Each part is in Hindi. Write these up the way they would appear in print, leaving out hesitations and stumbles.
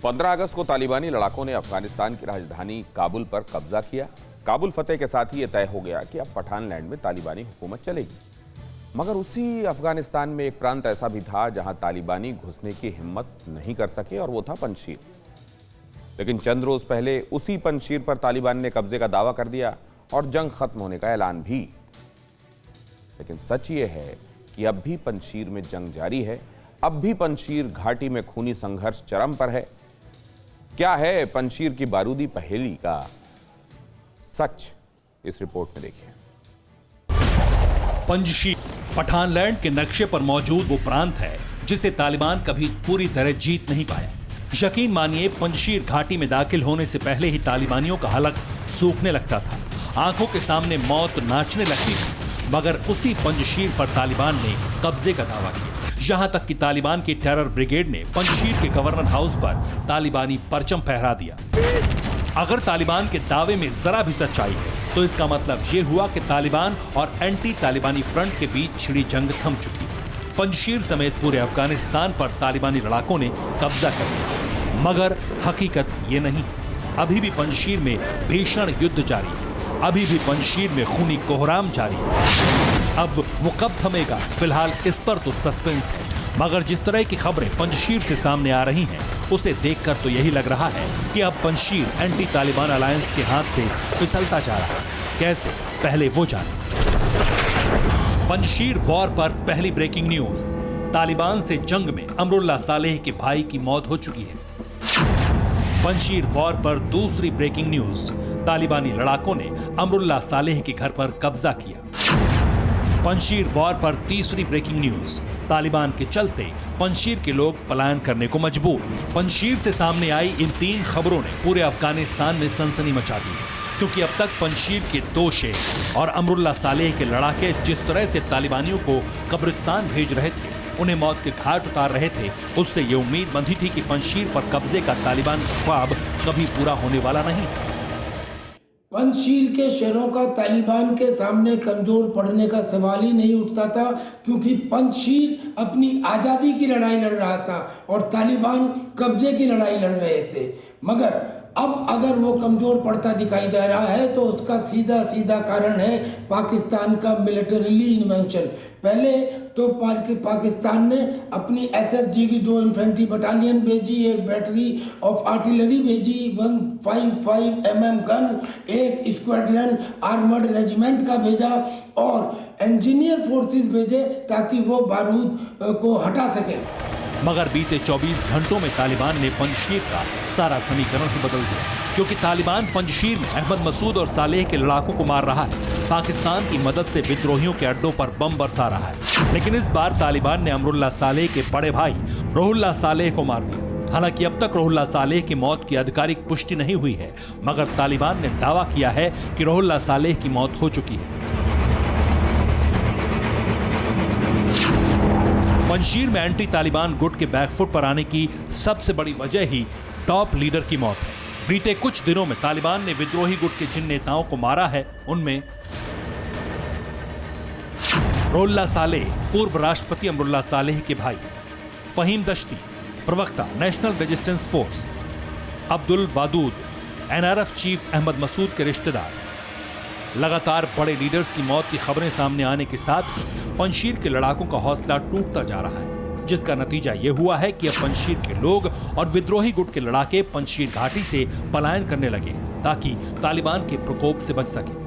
15 अगस्त को तालिबानी लड़ाकों ने अफगानिस्तान की राजधानी काबुल पर कब्जा किया। काबुल फतेह के साथ ही यह तय हो गया कि अब पठान लैंड में तालिबानी हुकूमत चलेगी। मगर उसी अफगानिस्तान में एक प्रांत ऐसा भी था जहां तालिबानी घुसने की हिम्मत नहीं कर सके, और वो था पंजशीर। लेकिन चंद रोज पहले उसी पंजशीर पर तालिबान ने कब्जे का दावा कर दिया और जंग खत्म होने का ऐलान भी। लेकिन सच ये है कि अब भी पंजशीर में जंग जारी है। अब भी पंजशीर घाटी में खूनी संघर्ष चरम पर है। क्या है पंजशीर की बारूदी पहेली का सच, इस रिपोर्ट में देखिए। पंजशीर पठान लैंड के नक्शे पर मौजूद वो प्रांत है जिसे तालिबान कभी पूरी तरह जीत नहीं पाया। यकीन मानिए, पंजशीर घाटी में दाखिल होने से पहले ही तालिबानियों का हलक सूखने लगता था, आंखों के सामने मौत नाचने लगती थी। मगर उसी पंजशीर पर तालिबान ने कब्जे का दावा किया। यहां तक कि तालिबान की टेरर ब्रिगेड ने पंजशीर के गवर्नर हाउस पर तालिबानी परचम फहरा दिया। अगर तालिबान के दावे में जरा भी सच्चाई है तो इसका मतलब ये हुआ कि तालिबान और एंटी तालिबानी फ्रंट के बीच छिड़ी जंग थम चुकी है। पंजशीर समेत पूरे अफगानिस्तान पर तालिबानी लड़ाकों ने कब्जा कर लिया। मगर हकीकत ये नहीं। अभी भी पंजशीर में भीषण युद्ध जारी है। अभी भी पंजशीर में खूनी कोहराम जारी है। अब वो कब थमेगा, फिलहाल इस पर तो सस्पेंस है। मगर जिस तरह की खबरें पंजशीर से सामने आ रही हैं, उसे देखकर तो यही लग रहा है कि अब पंजशीर एंटी तालिबान अलायंस के हाथ से फिसलता जा रहा है। कैसे, पहले वो जाने। पंजशीर वॉर पर पहली ब्रेकिंग न्यूज। तालिबान से जंग में अमरुल्लाह सालेह के भाई की मौत हो चुकी है। पंजशीर वॉर पर दूसरी ब्रेकिंग न्यूज। तालिबानी लड़ाकों ने अमरुल्लाह सालेह के घर पर कब्जा किया। पंजशीर वॉर पर तीसरी ब्रेकिंग न्यूज। तालिबान के चलते पंजशीर के लोग पलायन करने को मजबूर। पंजशीर से सामने आई इन तीन खबरों ने पूरे अफगानिस्तान में सनसनी मचा दी है, क्योंकि अब तक पंजशीर के 2 शेर और अमरुल्लाह सालेह के लड़ाके जिस तरह से तालिबानियों को कब्रिस्तान भेज रहे थे, उन्हें मौत के घाट उतार रहे थे, उससे ये उम्मीद बंधी थी कि पंजशीर पर कब्जे का तालिबान का ख्वाब कभी पूरा होने वाला नहीं। पंजशीर के शहरों का तालिबान के सामने कमजोर पड़ने का सवाल ही नहीं उठता था, क्योंकि पंजशीर अपनी आज़ादी की लड़ाई लड़ रहा था और तालिबान कब्जे की लड़ाई लड़ रहे थे। मगर अब अगर वो कमजोर पड़ता दिखाई दे रहा है तो उसका सीधा सीधा कारण है पाकिस्तान का मिलिटरीली इन्वेंशन। पहले तो पाकिस्तान ने अपनी SSG की 2 इन्फेंट्री बटालियन भेजी, एक बैटरी ऑफ आर्टिलरी भेजी, 155 mm गन, एक स्क्वाड्रन आर्मर्ड रेजिमेंट का भेजा और इंजीनियर फोर्सेस भेजे ताकि वो बारूद को हटा सके। मगर बीते 24 घंटों में तालिबान ने पंजशीर का सारा समीकरण ही बदल दिया, क्योंकि तालिबान पंजशीर में अहमद मसूद और सालेह के लड़ाकों को मार रहा है। पाकिस्तान की मदद से विद्रोहियों के अड्डों पर बम बरसा रहा है। लेकिन इस बार तालिबान ने अमरुल्लाह सालेह के बड़े भाई रोहुल्लाह सालेह को मार दिया। हालांकि अब तक रोहुल्लाह सालेह की मौत की आधिकारिक पुष्टि नहीं हुई है, मगर तालिबान ने दावा किया है कि रोहुल्लाह सालेह की मौत हो चुकी है। पंजशीर में एंटी तालिबान गुट के बैकफुट पर आने की सबसे बड़ी वजह ही टॉप लीडर की मौत है। बीते कुछ दिनों में तालिबान ने विद्रोही गुट के जिन नेताओं को मारा है, उनमें रोहुल्लाह सालेह, पूर्व राष्ट्रपति अमरुल्लाह सालेह के भाई, फहीम दश्ती, प्रवक्ता national resistance force, Abdul Wadood, NRF chief Ahmad Masood के रिश्तेदार। लगातार बड़े लीडर्स की मौत की खबरें सामने आने के साथ ही पंजशीर के लड़ाकों का हौसला टूटता जा रहा है, जिसका नतीजा यह हुआ है कि अब पंजशीर के लोग और विद्रोही गुट के लड़ाके पंजशीर घाटी से पलायन करने लगे हैं ताकि तालिबान के प्रकोप से बच सके।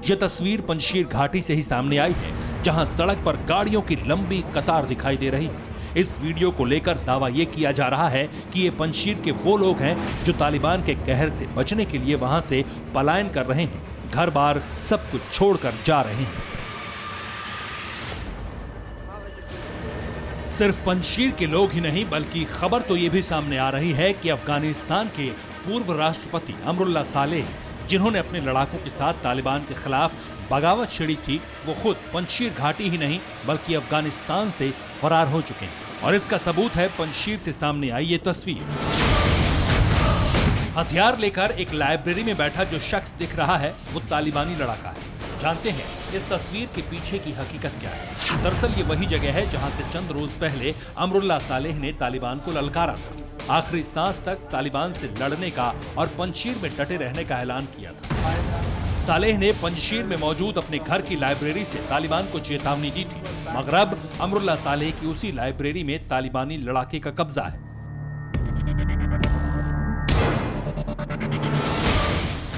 यह तस्वीर पंजशीर घाटी से ही सामने आई है, जहां सड़क पर गाड़ियों की लंबी कतार दिखाई दे रही है। इस वीडियो को लेकर दावा यह किया जा रहा है कि ये पंजशीर के वो लोग हैं जो तालिबान के कहर से बचने के लिए वहां से पलायन कर रहे हैं, घर बार सब कुछ छोड़कर जा रहे हैं। सिर्फ पंजशीर के लोग ही नहीं, बल्कि खबर तो यह भी सामने आ रही है कि अफगानिस्तान के पूर्व राष्ट्रपति अमरुल्लाह सालेह, जिन्होंने अपने लड़ाकों के साथ तालिबान के खिलाफ बगावत छेड़ी थी, वो खुद पंजशीर घाटी ही नहीं बल्कि अफगानिस्तान से फरार हो चुके हैं। और इसका सबूत है पंजशीर से सामने आई ये तस्वीर। हथियार लेकर एक लाइब्रेरी में बैठा जो शख्स दिख रहा है, वो तालिबानी लड़ाका है। जानते हैं इस तस्वीर के पीछे की हकीकत क्या है। दरअसल ये वही जगह है जहां से चंद रोज पहले अमरुल्लाह सालेह ने तालिबान को ललकारा था, आखिरी सांस तक तालिबान से लड़ने का और पंजशीर में डटे रहने का ऐलान किया था। सालेह ने पंजशीर में मौजूद अपने घर की लाइब्रेरी से तालिबान को चेतावनी दी थी, मगर अब अमरुल्लाह सालेह की उसी लाइब्रेरी में तालिबानी लड़ाके का कब्जा है।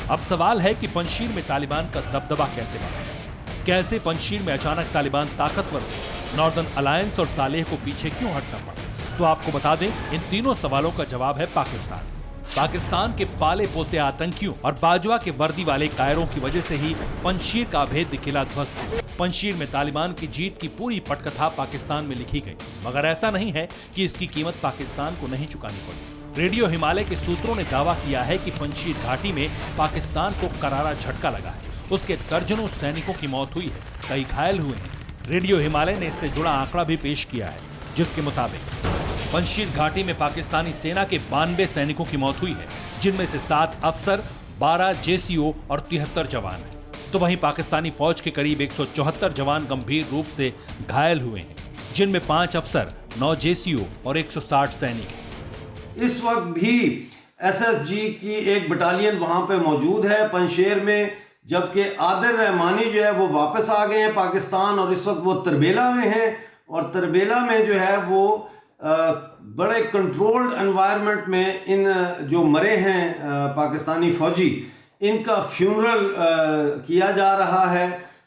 अब सवाल है कि पंजशीर में तालिबान का दबदबा कैसे बढ़ा, कैसे पंजशीर में अचानक तालिबान ताकतवर हुए, नॉर्दर्न अलायंस और सालेह को पीछे क्यों हटना पड़ा। तो आपको बता दें, इन तीनों सवालों का जवाब है पाकिस्तान के पाले पोसे आतंकियों और बाजवा के वर्दी वाले कायरों की वजह से ही पंजशीर का अभेद्य किला ध्वस्त हुआ। पंजशीर में तालिबान की जीत की पूरी पटकथा पाकिस्तान में लिखी गई, मगर ऐसा नहीं है कि इसकी कीमत पाकिस्तान को नहीं चुकानी पड़ी। रेडियो हिमालय के सूत्रों ने दावा किया है कि पंजशीर घाटी में पाकिस्तान को करारा झटका लगा है, उसके दर्जनों सैनिकों की मौत हुई है, कई घायल हुए हैं। रेडियो हिमालय ने इससे जुड़ा आंकड़ा भी पेश किया है, जिसके मुताबिक पंजशीर घाटी में पाकिस्तानी सेना के 92 सैनिकों की मौत हुई है, जिनमें से 7 अफसर, 12 जेसीओ और 73 जवान हैं। तो वहीं पाकिस्तानी फौज के करीब 174 जवान गंभीर रूप से घायल हुए हैं, जिनमें 5 अफसर, 9 जेसीओ और 160 सैनिक हैं। इस वक्त भी एसएसजी की एक बटालियन वहाँ पे मौजूद है पंजशीर में, जबकि आदिल रहमानी जो है वो वापस आ गए हैं पाकिस्तान और इस वक्त वो तरबेला में हैं। और तरबेला में जो है वो बड़े कंट्रोल्ड एनवायरनमेंट में इन जो मरे हैं पाकिस्तानी फौजी, इनका फ्यूनरल किया जा रहा है।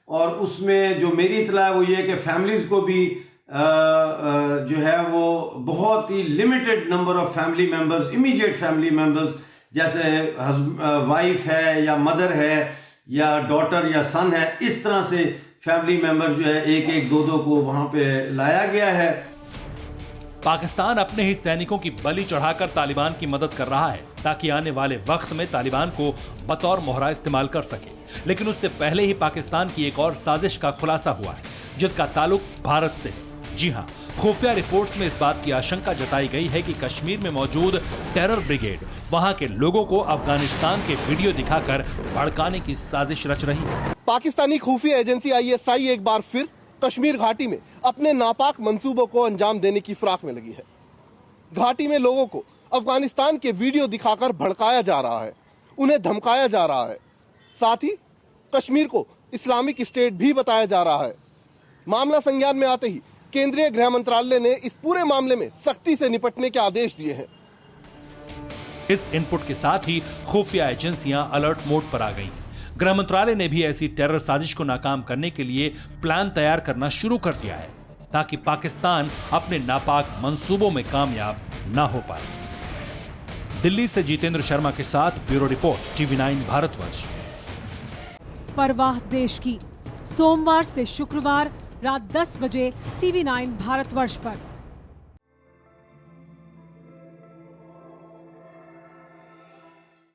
और उसमें जो मेरी इत्तला है वो ये कि फैमिलीज़ को भी जो है वो बहुत ही limited number of family members, immediate family members, जैसे वाइफ है या मदर है या डॉटर या सन है, इस तरह से फैमिली मेंबर जो है 1-1, 2-2 को वहाँ पे लाया गया है। पाकिस्तान अपने ही सैनिकों की बलि चढ़ाकर तालिबान की मदद कर रहा है, ताकि आने वाले वक्त में तालिबान को बतौर मोहरा इस्तेमाल कर सके। लेकिन उससे पहले ही पाकिस्तान की एक और साजिश का खुलासा हुआ है, जिसका ताल्लुक भारत से है। जी हां, खुफिया रिपोर्ट्स में इस बात की आशंका जताई गई है कि कश्मीर में मौजूद टेरर ब्रिगेड वहां के लोगों को अफगानिस्तान के वीडियो दिखाकर भड़काने की साजिश रच रही है। पाकिस्तानी खुफिया एजेंसी ISI एक बार फिर कश्मीर घाटी में अपने नापाक मंसूबों को अंजाम देने की फिराक में लगी है। घाटी में लोगों को अफगानिस्तान के वीडियो दिखाकर भड़काया जा रहा है, उन्हें धमकाया जा रहा है, साथ ही कश्मीर को इस्लामिक स्टेट भी बताया जा रहा है। मामला संज्ञान में आते ही केंद्रीय गृह मंत्रालय ने इस पूरे मामले में सख्ती से निपटने के आदेश दिए हैं। इस इनपुट के साथ ही खुफिया एजेंसियां अलर्ट मोड पर आ गई हैं। गृह मंत्रालय ने भी ऐसी टेरर साजिश को नाकाम करने के लिए प्लान तैयार करना शुरू कर दिया है, ताकि पाकिस्तान अपने नापाक मंसूबों में कामयाब ना हो पाए। दिल्ली से जितेंद्र शर्मा के साथ ब्यूरो रिपोर्ट, TV9 भारतवर्ष। परवाह देश की, सोमवार से शुक्रवार रात 10 बजे TV9 भारतवर्ष पर।